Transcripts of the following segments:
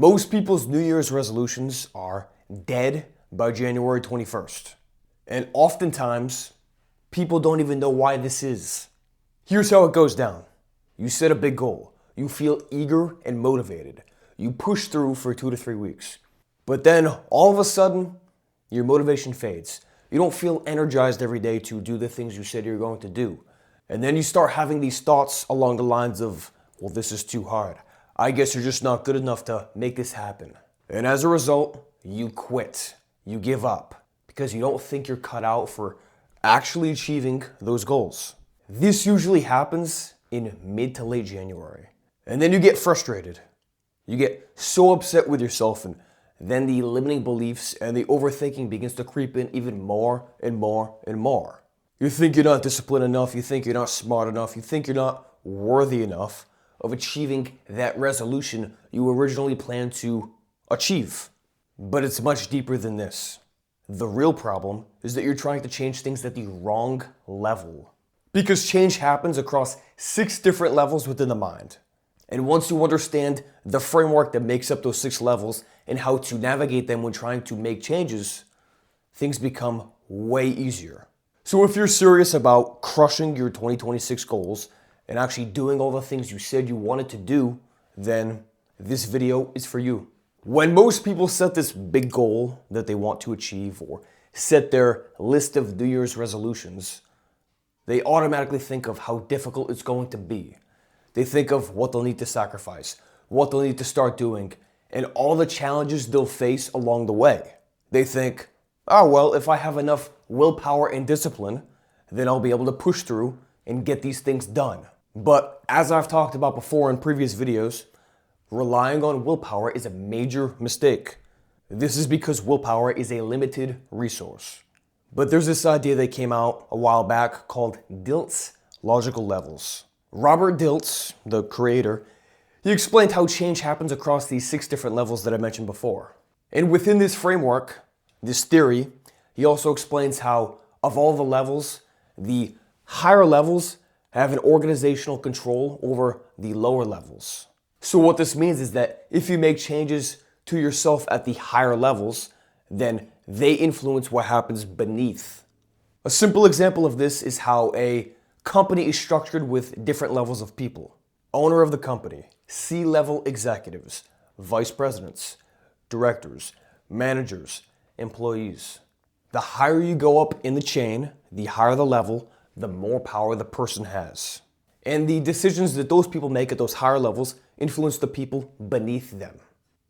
Most people's New Year's resolutions are dead by January 21st. And oftentimes, people don't even know why this is. Here's how it goes down. You set a big goal. You feel eager and motivated. You push through for 2 to 3 weeks. But then, all of a sudden, your motivation fades. You don't feel energized every day to do the things you said you're going to do. And then you start having these thoughts along the lines of, well, this is too hard. I guess you're just not good enough to make this happen. And as a result, you quit. You give up because you don't think you're cut out for actually achieving those goals. This usually happens in mid to late January. And then you get frustrated. You get so upset with yourself, and then the limiting beliefs and the overthinking begins to creep in even more and more and more. You think you're not disciplined enough. You think you're not smart enough. You think you're not worthy enough of achieving that resolution you originally planned to achieve. But it's much deeper than this. The real problem is that you're trying to change things at the wrong level. Because change happens across 6 different levels within the mind. And once you understand the framework that makes up those 6 levels and how to navigate them when trying to make changes, things become way easier. So if you're serious about crushing your 2026 goals and actually doing all the things you said you wanted to do, then this video is for you. When most people set this big goal that they want to achieve or set their list of New Year's resolutions, they automatically think of how difficult it's going to be. They think of what they'll need to sacrifice, what they'll need to start doing, and all the challenges they'll face along the way. They think, oh, well, if I have enough willpower and discipline, then I'll be able to push through and get these things done. But as I've talked about before in previous videos, relying on willpower is a major mistake. This is because willpower is a limited resource. But there's this idea that came out a while back called Dilts' logical levels. Robert Dilts, the creator, he explained how change happens across these 6 different levels that I mentioned before. And within this framework, this theory, he also explains how of all the levels, the higher levels have an organizational control over the lower levels. So what this means is that if you make changes to yourself at the higher levels, then they influence what happens beneath. A simple example of this is how a company is structured with different levels of people. Owner of the company, C-level executives, vice presidents, directors, managers, employees. The higher you go up in the chain, the higher the level, the more power the person has. And the decisions that those people make at those higher levels influence the people beneath them.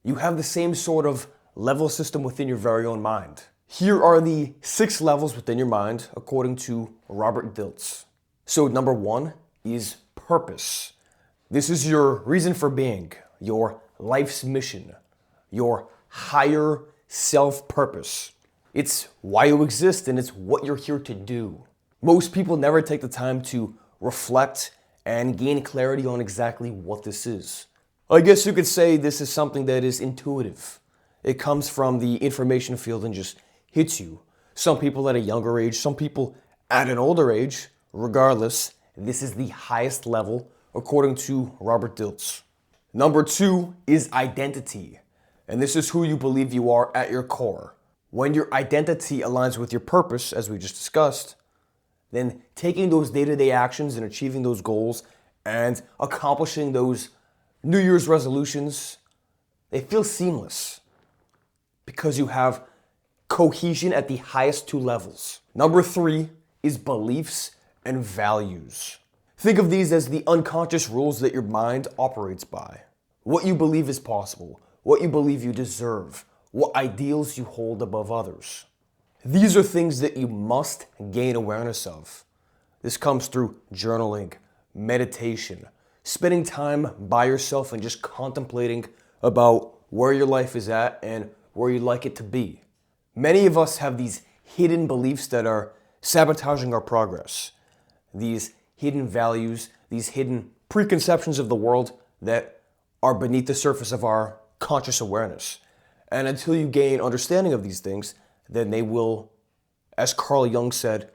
You have the same sort of level system within your very own mind. Here are the 6 levels within your mind according to Robert Dilts. So number 1 is purpose. This is your reason for being, your life's mission, your higher self-purpose. It's why you exist and it's what you're here to do. Most people never take the time to reflect and gain clarity on exactly what this is. I guess you could say this is something that is intuitive. It comes from the information field and just hits you. Some people at a younger age, some people at an older age. Regardless, this is the highest level according to Robert Dilts. Number 2 is identity. And this is who you believe you are at your core. When your identity aligns with your purpose, as we just discussed, then taking those day-to-day actions and achieving those goals and accomplishing those New Year's resolutions, they feel seamless because you have cohesion at the highest 2 levels. Number 3 is beliefs and values. Think of these as the unconscious rules that your mind operates by. What you believe is possible, what you believe you deserve, what ideals you hold above others. These are things that you must gain awareness of. This comes through journaling, meditation, spending time by yourself and just contemplating about where your life is at and where you'd like it to be. Many of us have these hidden beliefs that are sabotaging our progress. These hidden values, these hidden preconceptions of the world that are beneath the surface of our conscious awareness. And until you gain understanding of these things, then they will, as Carl Jung said,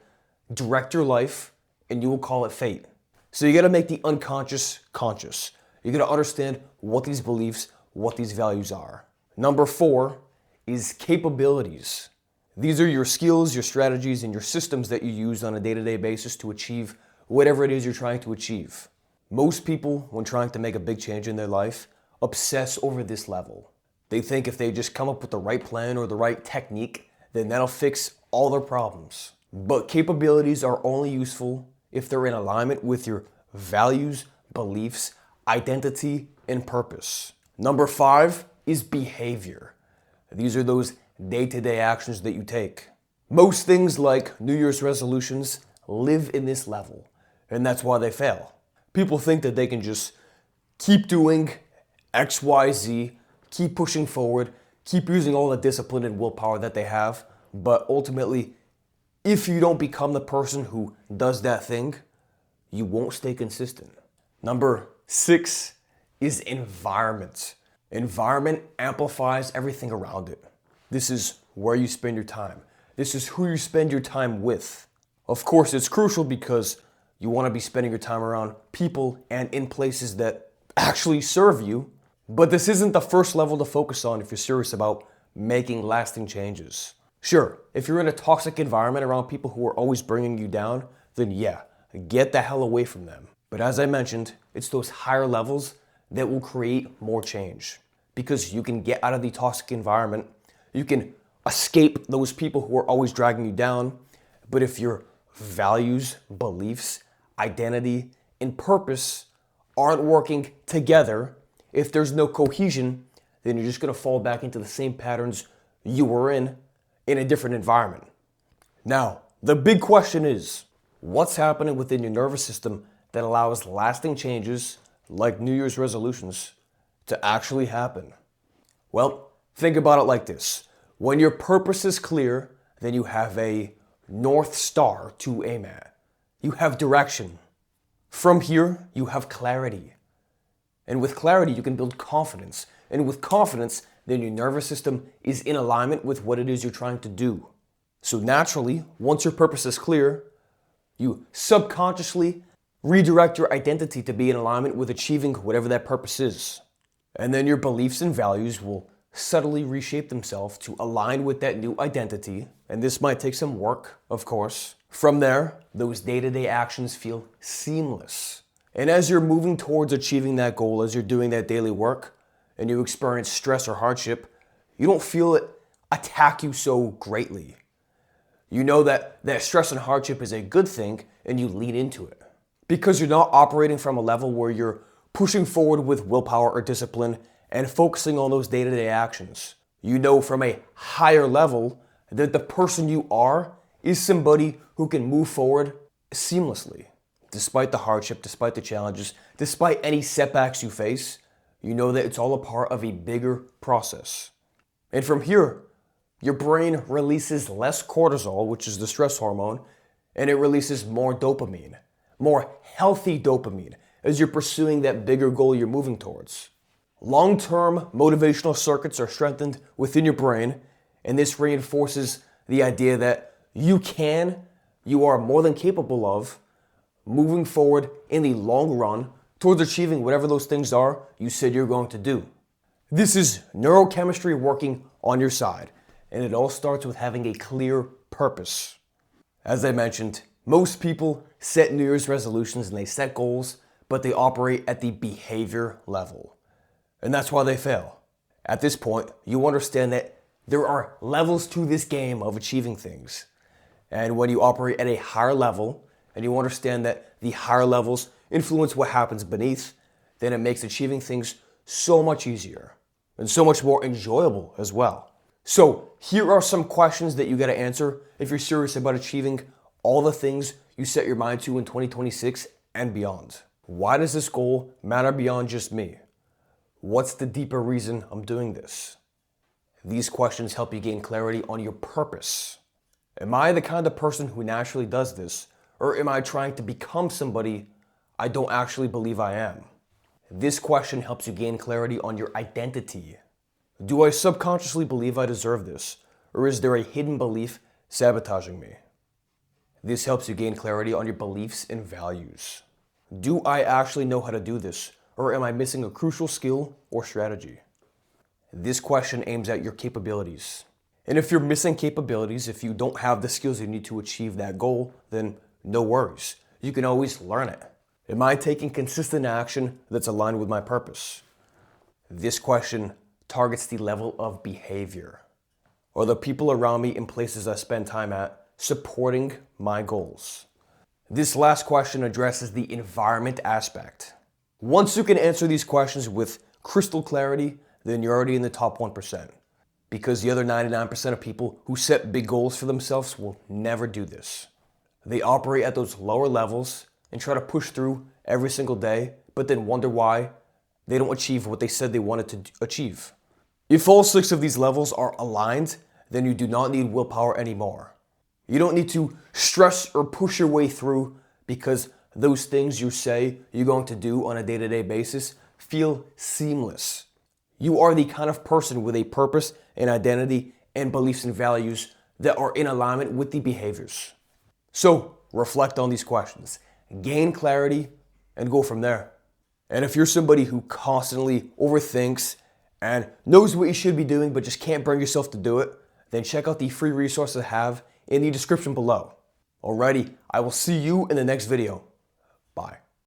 direct your life and you will call it fate. So you gotta make the unconscious conscious. You gotta understand what these beliefs, what these values are. Number 4 is capabilities. These are your skills, your strategies, and your systems that you use on a day-to-day basis to achieve whatever it is you're trying to achieve. Most people, when trying to make a big change in their life, obsess over this level. They think if they just come up with the right plan or the right technique, then that'll fix all their problems. But capabilities are only useful if they're in alignment with your values, beliefs, identity, and purpose. Number 5 is behavior. These are those day-to-day actions that you take. Most things like New Year's resolutions live in this level, and that's why they fail. People think that they can just keep doing X, Y, Z, keep pushing forward, keep using all the discipline and willpower that they have, but ultimately, if you don't become the person who does that thing, you won't stay consistent. Number 6 is environment. Environment amplifies everything around it. This is where you spend your time. This is who you spend your time with. Of course, it's crucial because you want to be spending your time around people and in places that actually serve you, but this isn't the first level to focus on if you're serious about making lasting changes. Sure, if you're in a toxic environment around people who are always bringing you down, then yeah, get the hell away from them. But as I mentioned, it's those higher levels that will create more change because you can get out of the toxic environment. You can escape those people who are always dragging you down. But if your values, beliefs, identity, and purpose aren't working together, if there's no cohesion, then you're just going to fall back into the same patterns you were in a different environment. Now, the big question is, what's happening within your nervous system that allows lasting changes like New Year's resolutions to actually happen? Well, think about it like this. When your purpose is clear, then you have a North Star to aim at. You have direction. From here, you have clarity. And with clarity, you can build confidence. And with confidence, then your nervous system is in alignment with what it is you're trying to do. So naturally, once your purpose is clear, you subconsciously redirect your identity to be in alignment with achieving whatever that purpose is. And then your beliefs and values will subtly reshape themselves to align with that new identity. And this might take some work, of course. From there, those day-to-day actions feel seamless. And as you're moving towards achieving that goal, as you're doing that daily work, and you experience stress or hardship, you don't feel it attack you so greatly. You know that stress and hardship is a good thing, and you lean into it. Because you're not operating from a level where you're pushing forward with willpower or discipline and focusing on those day-to-day actions. You know from a higher level that the person you are is somebody who can move forward seamlessly. Despite the hardship, despite the challenges, despite any setbacks you face, you know that it's all a part of a bigger process. And from here, your brain releases less cortisol, which is the stress hormone, and it releases more dopamine, more healthy dopamine, as you're pursuing that bigger goal you're moving towards. Long-term motivational circuits are strengthened within your brain, and this reinforces the idea that you are more than capable of moving forward in the long run towards achieving whatever those things are you said you're going to do. This is neurochemistry working on your side, and it all starts with having a clear purpose. As I mentioned, most people set New Year's resolutions and they set goals, but they operate at the behavior level. And that's why they fail. At this point, you understand that there are levels to this game of achieving things. And when you operate at a higher level, and you understand that the higher levels influence what happens beneath, then it makes achieving things so much easier and so much more enjoyable as well. So here are some questions that you got to answer if you're serious about achieving all the things you set your mind to in 2026 and beyond. Why does this goal matter beyond just me? What's the deeper reason I'm doing this? These questions help you gain clarity on your purpose. Am I the kind of person who naturally does this, or am I trying to become somebody I don't actually believe I am? This question helps you gain clarity on your identity. Do I subconsciously believe I deserve this, or is there a hidden belief sabotaging me? This helps you gain clarity on your beliefs and values. Do I actually know how to do this, or am I missing a crucial skill or strategy? This question aims at your capabilities. And if you're missing capabilities, if you don't have the skills you need to achieve that goal, then no worries. You can always learn it. Am I taking consistent action that's aligned with my purpose? This question targets the level of behavior. Are the people around me and places I spend time at supporting my goals? This last question addresses the environment aspect. Once you can answer these questions with crystal clarity, then you're already in the top 1%. Because the other 99% of people who set big goals for themselves will never do this. They operate at those lower levels and try to push through every single day, but then wonder why they don't achieve what they said they wanted to achieve. If all 6 of these levels are aligned, then you do not need willpower anymore. You don't need to stress or push your way through because those things you say you're going to do on a day-to-day basis feel seamless. You are the kind of person with a purpose and identity and beliefs and values that are in alignment with the behaviors. So reflect on these questions, gain clarity, and go from there. And if you're somebody who constantly overthinks and knows what you should be doing but just can't bring yourself to do it, then check out the free resources I have in the description below. Alrighty, I will see you in the next video. Bye.